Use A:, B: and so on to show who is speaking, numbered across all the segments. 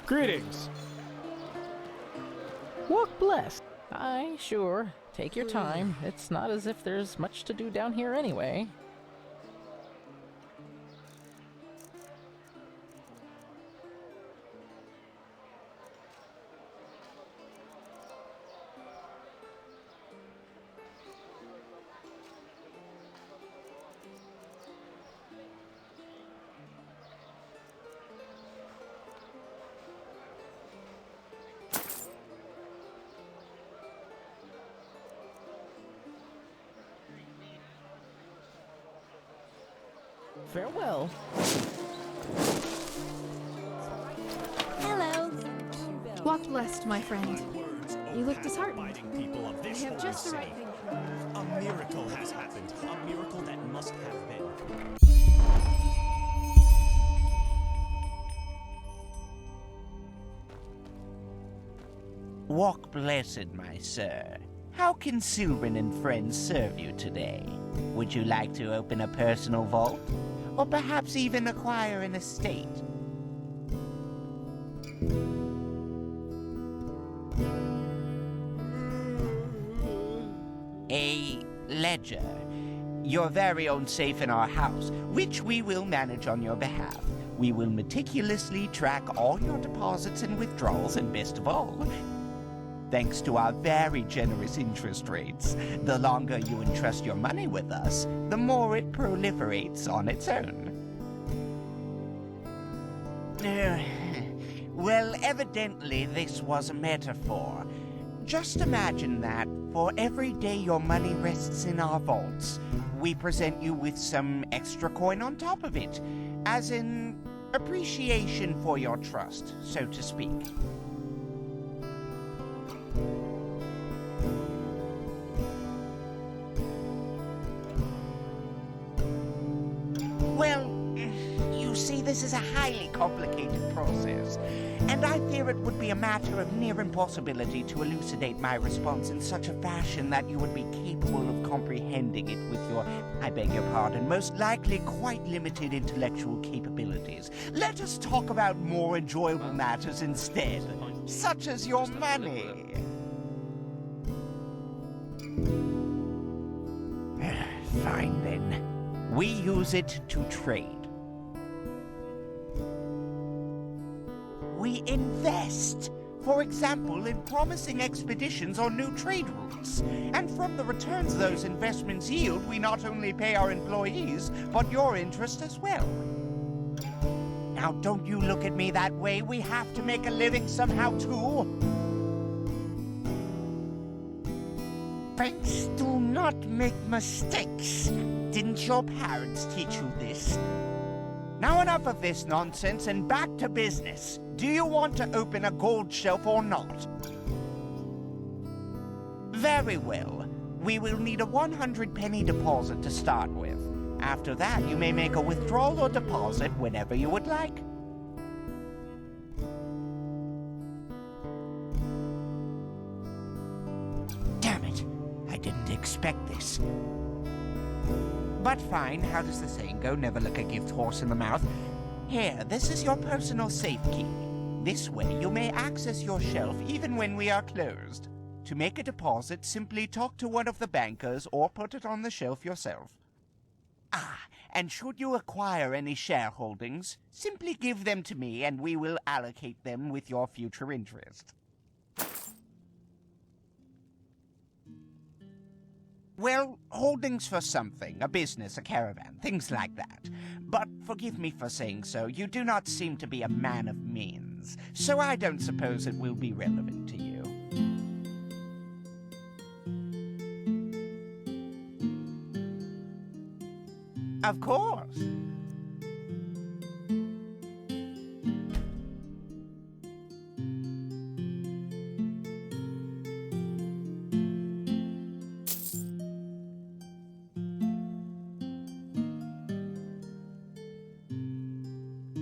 A: Greetings. Walk blessed. Aye, sure. Take your time. It's not as if there's much to do down here anyway. Farewell.
B: Hello. Walk blessed, my friend. You look disheartened.
C: I
B: have just the right thing.
C: A miracle has happened. A miracle that must have been.
D: Walk blessed, my sir. How can Sylvan and friends serve you today? Would you like to open a personal vault? Or perhaps even acquire an estate? A ledger. Your very own safe in our house, which we will manage on your behalf. We will meticulously track all your deposits and withdrawals, and best of all, thanks to our very generous interest rates, the longer you entrust your money with us, the more it proliferates on its own. Well, evidently this was a metaphor. Just imagine that for every day your money rests in our vaults, we present you with some extra coin on top of it, as in appreciation for your trust, so to speak. Well, you see, this is a highly complicated process, and I fear it would be a matter of near impossibility to elucidate my response in such a fashion that you would be capable of comprehending it with your, I beg your pardon, most likely quite limited intellectual capabilities. Let us talk about more enjoyable matters instead, such as your money. Fine then. We use it to trade. We invest, for example, in promising expeditions or new trade routes. And from the returns those investments yield, we not only pay our employees, but your interest as well. Now, don't you look at me that way. We have to make a living somehow, too. Friends, do not make mistakes. Didn't your parents teach you this? Now enough of this nonsense and back to business. Do you want to open a gold shelf or not? Very well. We will need a 100-penny deposit to start with. After that, you may make a withdrawal or deposit whenever you would like. Damn it. I didn't expect this. But fine, how does the saying go? Never look a gift horse in the mouth. Here, this is your personal safe key. This way, you may access your shelf even when we are closed. To make a deposit, simply talk to one of the bankers or put it on the shelf yourself. Ah, and should you acquire any shareholdings, simply give them to me and we will allocate them with your future interest. Well, holdings for something, a business, a caravan, things like that. But forgive me for saying so, you do not seem to be a man of means, so I don't suppose it will be relevant to you. Of course.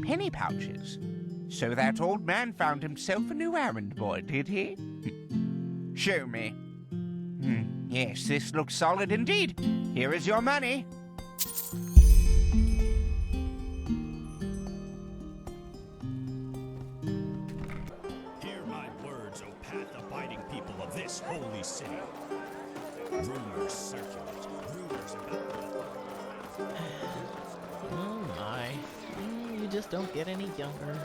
D: Penny pouches. So that old man found himself a new errand boy, did he? Show me. Yes, this looks solid indeed. Here is your money.
C: this holy city. Rumors circulate. Rumors about
A: Oh my. You just don't get any younger.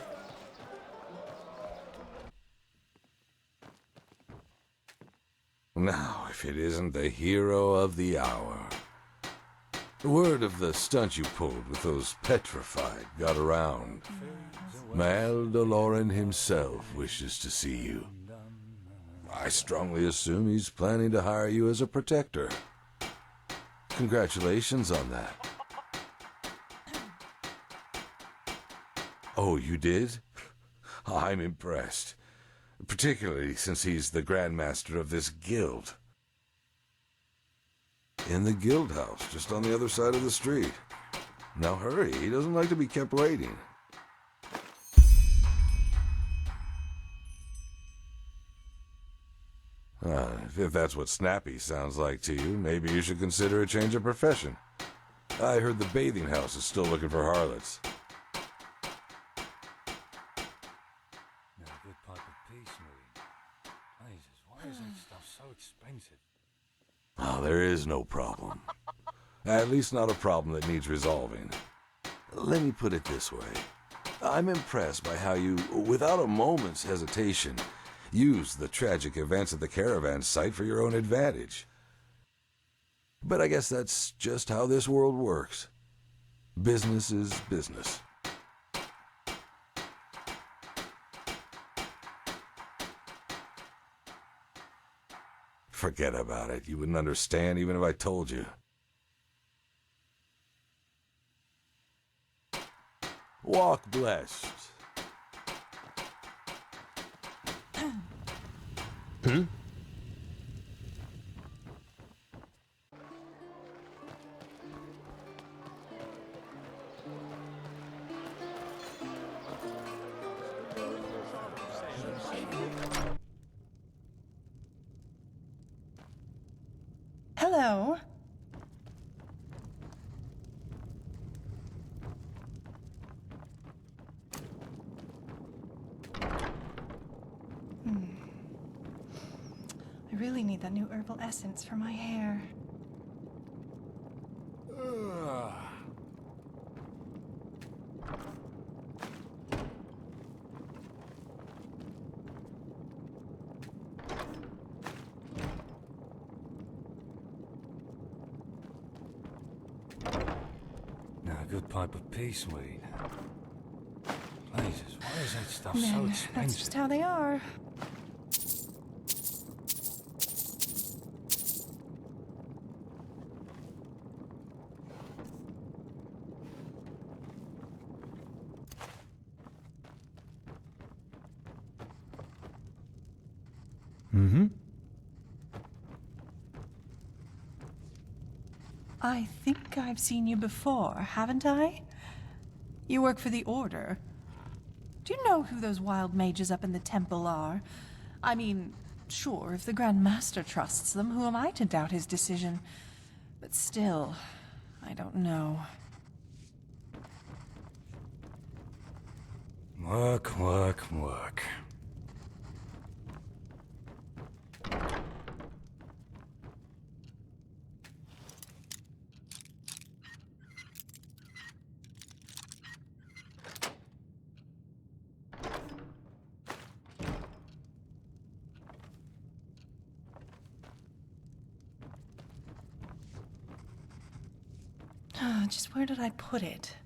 E: Now, if it isn't the hero of the hour. Word of the stunt you pulled with those petrified got around. Mal DeLorean himself wishes to see you. I strongly assume he's planning to hire you as a protector. Congratulations on that. Oh, you did? I'm impressed. Particularly since he's the Grandmaster of this guild. In the guild house, just on the other side of the street. Now hurry, he doesn't like to be kept waiting. If that's what snappy sounds like to you, maybe you should consider a change of profession. I heard the bathing house is still looking for harlots.
F: Now, a good pipe of peace, Marie. Jesus, why is that stuff so expensive?
E: Oh, there is no problem. At least not a problem that needs resolving. Let me put it this way. I'm impressed by how you, without a moment's hesitation, used the tragic events at the caravan site for your own advantage. But I guess that's just how this world works. Business is business. Forget about it. You wouldn't understand even if I told you. Walk blessed.
G: Hello. I really need that new herbal essence for my hair.
F: Now, a good pipe of peace weed. Jesus, why is that stuff so
G: Men,
F: expensive?
G: that's just how they are. I think I've seen you before, haven't I? You work for the Order. Do you know who those wild mages up in the temple are? I mean, sure, if the Grand Master trusts them, who am I to doubt his decision? But still, I don't know.
F: Work, work, work.
G: Just where did I put it?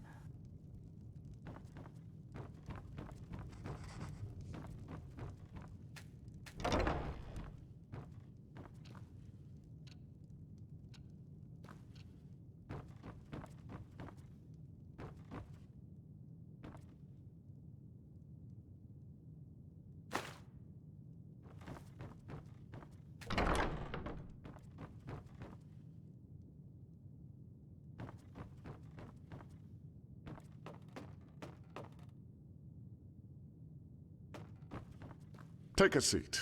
H: Take a seat.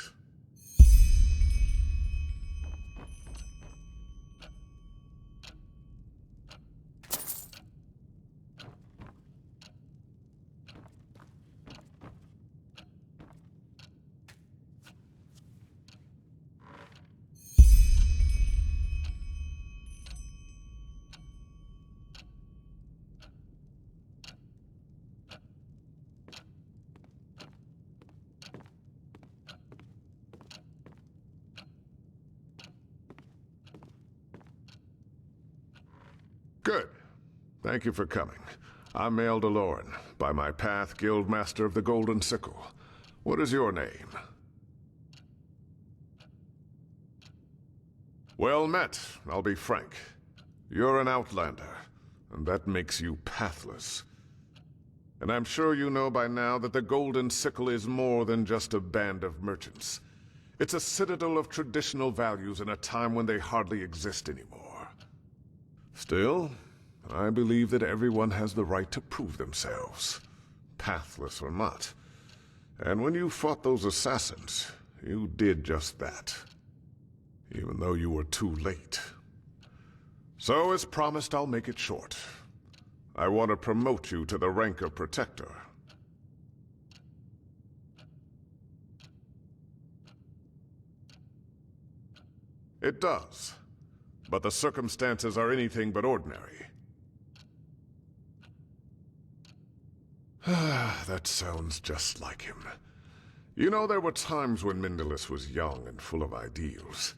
H: Thank you for coming. I'm Mael DeLorean, by my path Guildmaster of the Golden Sickle. What is your name? Well met, I'll be frank. You're an outlander, and that makes you pathless. And I'm sure you know by now that the Golden Sickle is more than just a band of merchants. It's a citadel of traditional values in a time when they hardly exist anymore. Still, I believe that everyone has the right to prove themselves, pathless or not. And when you fought those assassins, you did just that. Even though you were too late. So, as promised, I'll make it short. I want to promote you to the rank of Protector. It does, but the circumstances are anything but ordinary. That sounds just like him. You know, there were times when Mindalus was young and full of ideals.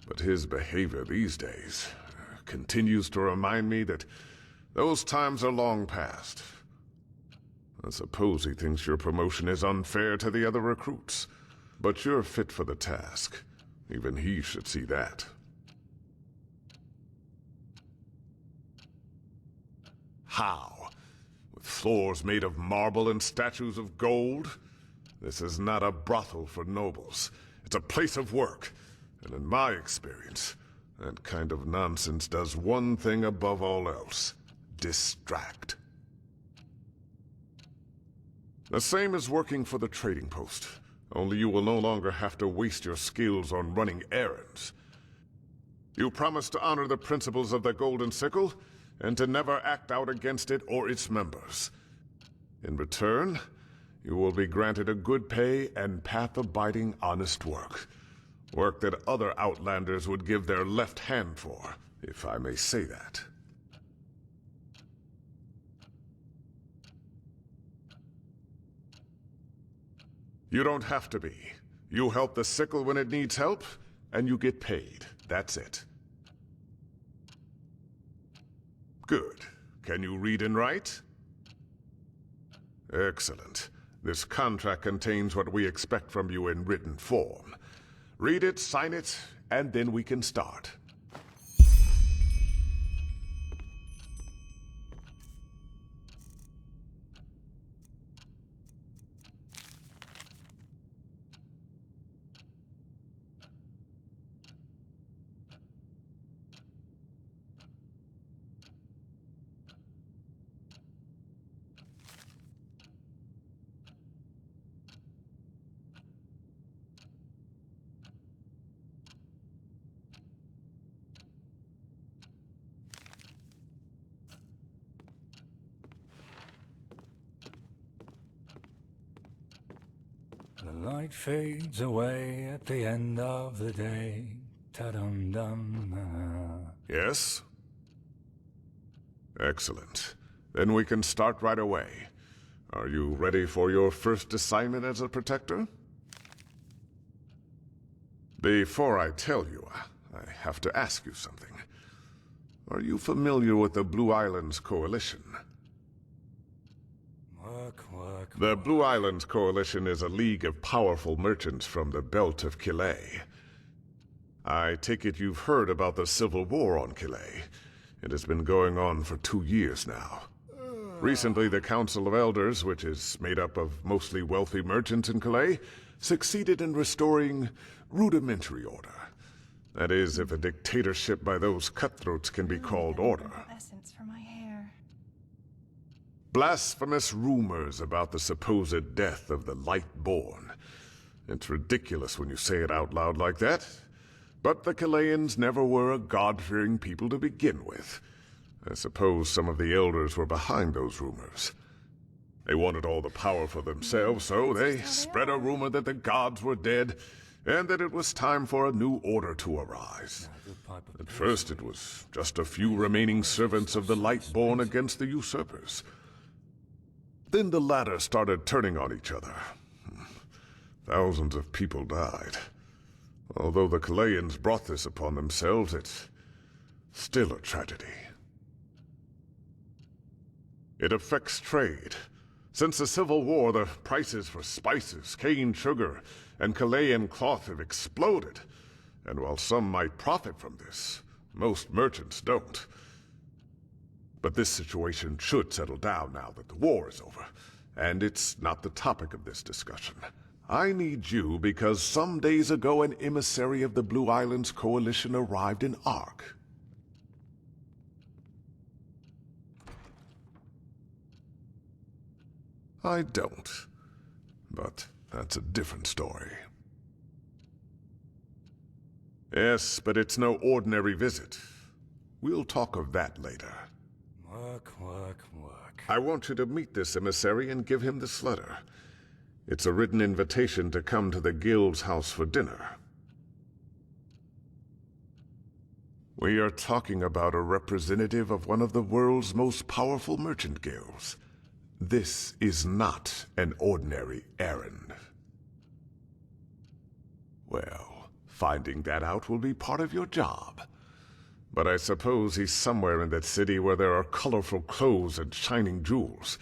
H: But his behavior these days continues to remind me that those times are long past. I suppose he thinks your promotion is unfair to the other recruits. But you're fit for the task. Even he should see that. How? With floors made of marble and statues of gold? This is not a brothel for nobles. It's a place of work. And in my experience, that kind of nonsense does one thing above all else: distract. The same as working for the trading post, only you will no longer have to waste your skills on running errands. You promise to honor the principles of the Golden Sickle, and to never act out against it or its members. In return, you will be granted a good pay and path-abiding honest work. Work that other outlanders would give their left hand for, if I may say that. You don't have to be. You help the sickle when it needs help, and you get paid. That's it. Good. Can you read and write? Excellent. This contract contains what we expect from you in written form. Read it, sign it, and then we can start.
F: The light fades away at the end of the day. Ta-dum-dum.
H: Yes? Excellent. Then we can start right away. Are you ready for your first assignment as a protector? Before I tell you, I have to ask you something. Are you familiar with the Blue Islands Coalition? The Blue Islands Coalition is a league of powerful merchants from the belt of Killet. I take it you've heard about the civil war on Killet. It has been going on for 2 years now. Recently, the Council of Elders, which is made up of mostly wealthy merchants in Killet, succeeded in restoring rudimentary order. That is, if a dictatorship by those cutthroats can be called order.
G: Essence for my hair.
H: Blasphemous rumors about the supposed death of the Lightborn. It's ridiculous when you say it out loud like that. But the Killayans never were a God-fearing people to begin with. I suppose some of the elders were behind those rumors. They wanted all the power for themselves, so they spread a rumor that the gods were dead, and that it was time for a new order to arise. At first it was just a few remaining servants of the Lightborn against the usurpers. Then the latter started turning on each other. Thousands of people died. Although the Killayans brought this upon themselves, it's still a tragedy. It affects trade. Since the Civil War, the prices for spices, cane sugar, and Chilean cloth have exploded. And while some might profit from this, most merchants don't. But this situation should settle down now that the war is over, and it's not the topic of this discussion. I need you because some days ago an emissary of the Blue Islands Coalition arrived in Ark. I don't, but that's a different story. Yes, but it's no ordinary visit. We'll talk of that later.
F: Work.
H: I want you to meet this emissary and give him this letter. It's a written invitation to come to the Guild's house for dinner. We are talking about a representative of one of the world's most powerful merchant guilds. This is not an ordinary errand. Well, finding that out will be part of your job. But I suppose he's somewhere in that city where there are colorful clothes and shining jewels.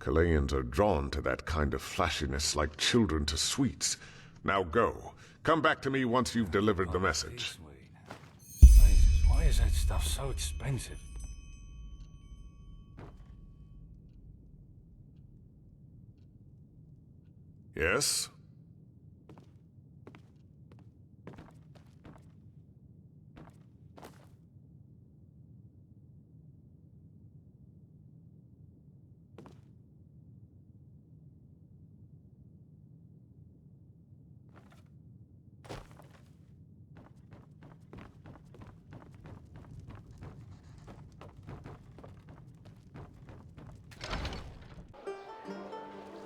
H: Chileans are drawn to that kind of flashiness like children to sweets. Now go. Come back to me once you've delivered the message.
F: Jesus, why is that stuff so expensive?
H: Yes?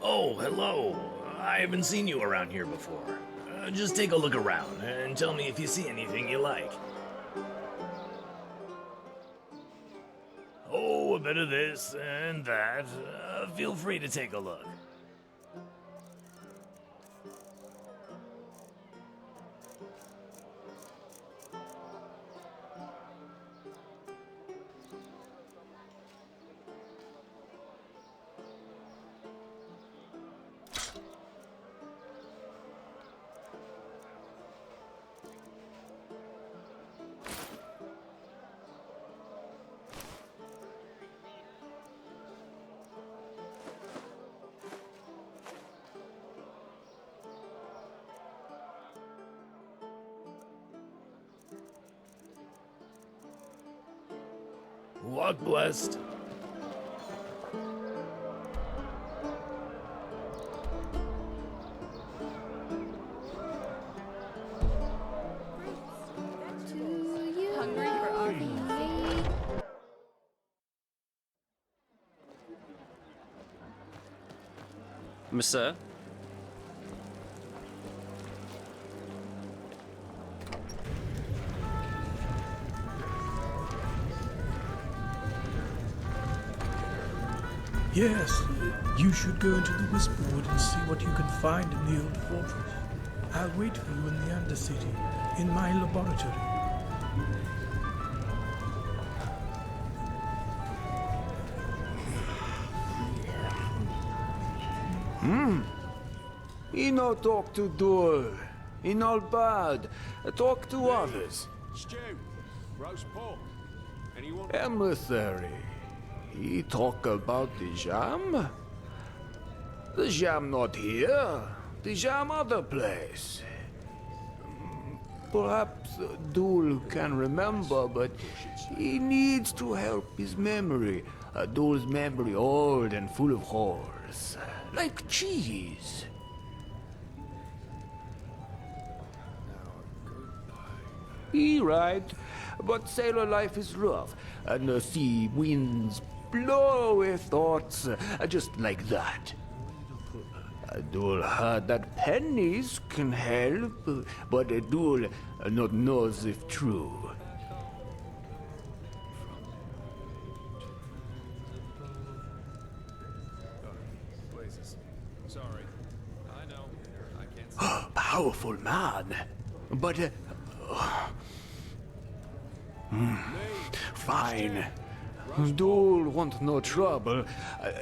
I: Oh, hello. I haven't seen you around here before. Just take a look around and tell me if you see anything you like. Oh, a bit of this and that. Feel free to take a look. Walk blessed.
B: Hungry for RPG?
J: Monsieur?
K: Yes, you should go into the Whisperwood and see what you can find in the old fortress. I'll wait for you in the Undercity, in my laboratory.
L: He no talk to door. He not bad. Talk to others.
M: Stew, roast pork. Anyone?
L: Emissary. He talk about the jam? The jam not here. The jam other place. Perhaps Dul can remember, but he needs to help his memory. Dul's memory old and full of holes. Like cheese. He right, but sailor life is rough, and the sea winds blow away thoughts just like that. Dul heard that pennies can help, but Dul not knows if true.
M: Sorry. I know. I can't.
L: Powerful man, but fine. Duel want no trouble.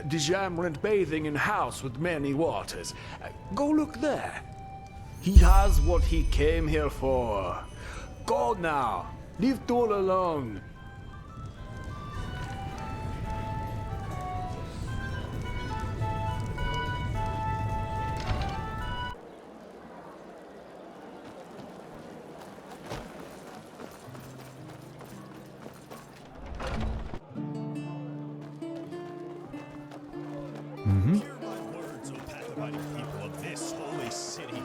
L: Dijam went bathing in house with many waters. Go look there. He has what he came here for. Go now. Leave Duel alone.
C: Hear my words, O path-abiding people of this holy city.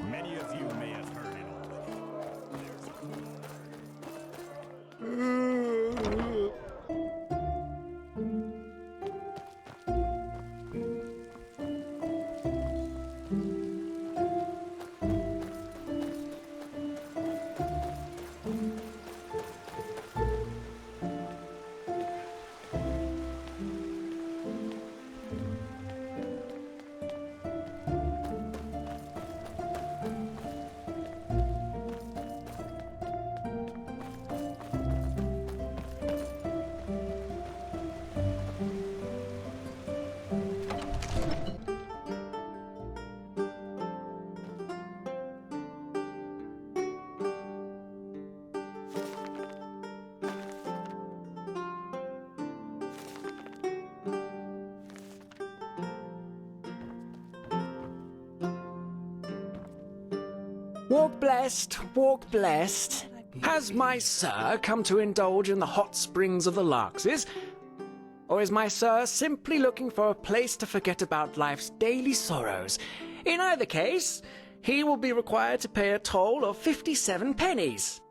C: Many of you may have heard it already.
L: Walk blessed, walk blessed. Has my sir come to indulge in the hot springs of the Larkses? Or is my sir simply looking for a place to forget about life's daily sorrows? In either case, he will be required to pay a toll of 57 pennies.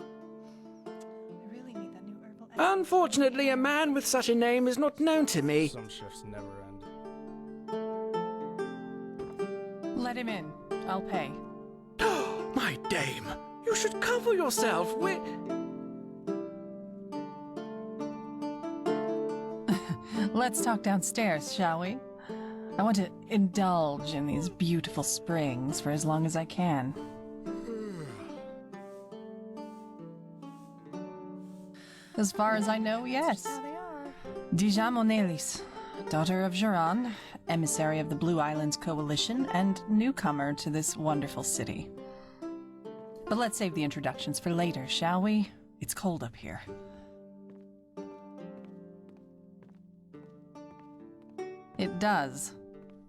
L: Unfortunately, a man with such a name is not known to me.
F: Some shifts never end.
G: Let him in. I'll pay.
L: My dame, you should cover yourself.
G: Let's talk downstairs, shall we? I want to indulge in these beautiful springs for as long as I can. As far as I know, yes. Dija Monelis, daughter of Geran, emissary of the Blue Islands Coalition, and newcomer to this wonderful city. But let's save the introductions for later, shall we? It's cold up here. It does.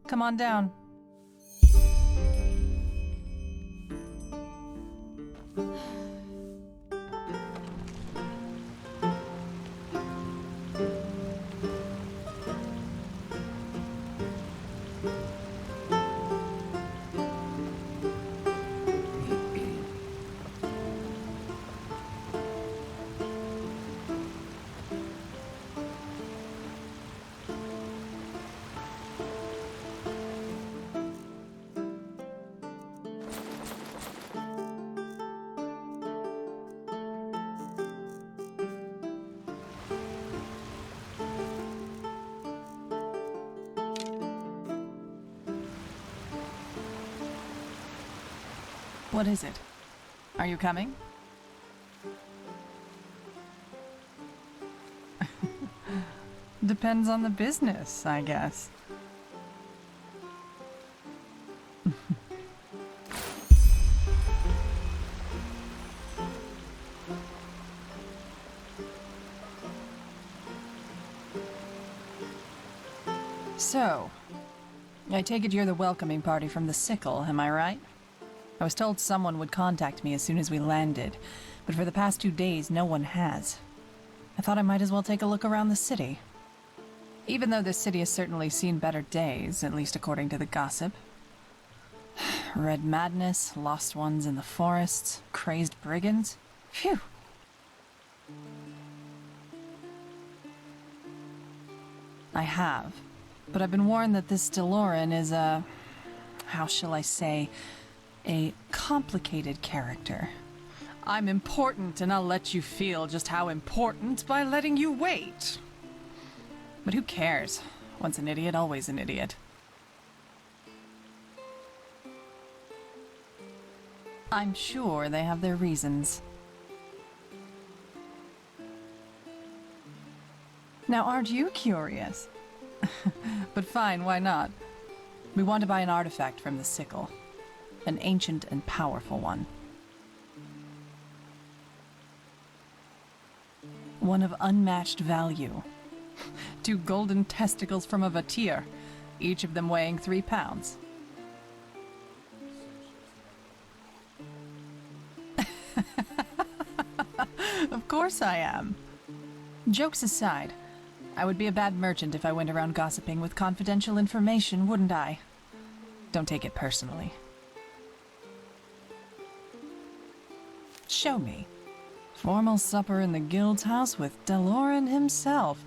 G: Come on down. What is it? Are you coming? Depends on the business, I guess. So, I take it you're the welcoming party from the Sickle, am I right? I was told someone would contact me as soon as we landed, but for the past 2 days, no one has. I thought I might as well take a look around the city. Even though this city has certainly seen better days, at least according to the gossip. Red madness, lost ones in the forests, crazed brigands. Phew! I have, but I've been warned that this Deloran is a... how shall I say... a complicated character. I'm important, and I'll let you feel just how important by letting you wait. But who cares? Once an idiot, always an idiot. I'm sure they have their reasons. Now, aren't you curious? But fine, why not? We want to buy an artifact from the sickle. An ancient and powerful one. One of unmatched value. 2 golden testicles from a vatir, each of them weighing 3 pounds. Of course I am. Jokes aside, I would be a bad merchant if I went around gossiping with confidential information, wouldn't I? Don't take it personally. Show me. Formal supper in the guild's house with Deloran himself.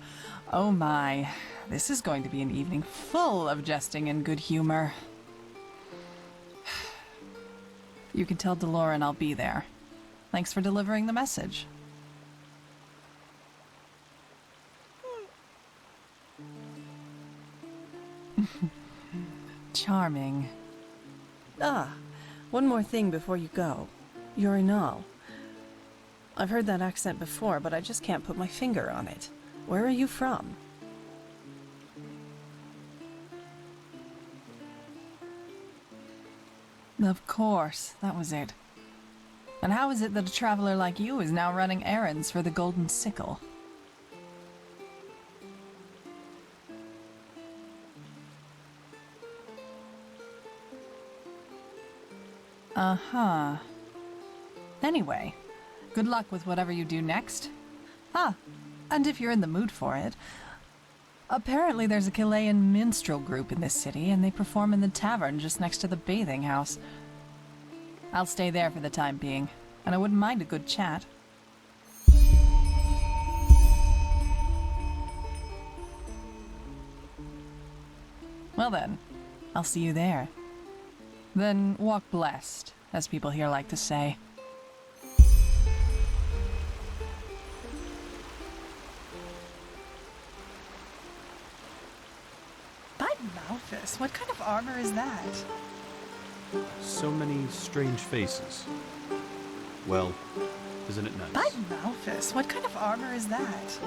G: Oh my, this is going to be an evening full of jesting and good humor. You can tell Deloran I'll be there. Thanks for delivering the message. Charming. Ah, one more thing before you go. Urinal. I've heard that accent before, but I just can't put my finger on it. Where are you from? Of course, that was it. And how is it that a traveler like you is now running errands for the Golden Sickle? Uh-huh. Anyway, good luck with whatever you do next. Ah, and if you're in the mood for it, apparently there's a Chilean minstrel group in this city, and they perform in the tavern just next to the bathing house. I'll stay there for the time being, and I wouldn't mind a good chat. Well then, I'll see you there. Then walk blessed, as people here like to say. By Malphus, what kind of armor is that?
J: So many strange faces. Well, isn't it nice?
G: By Malphus, what kind of armor is that?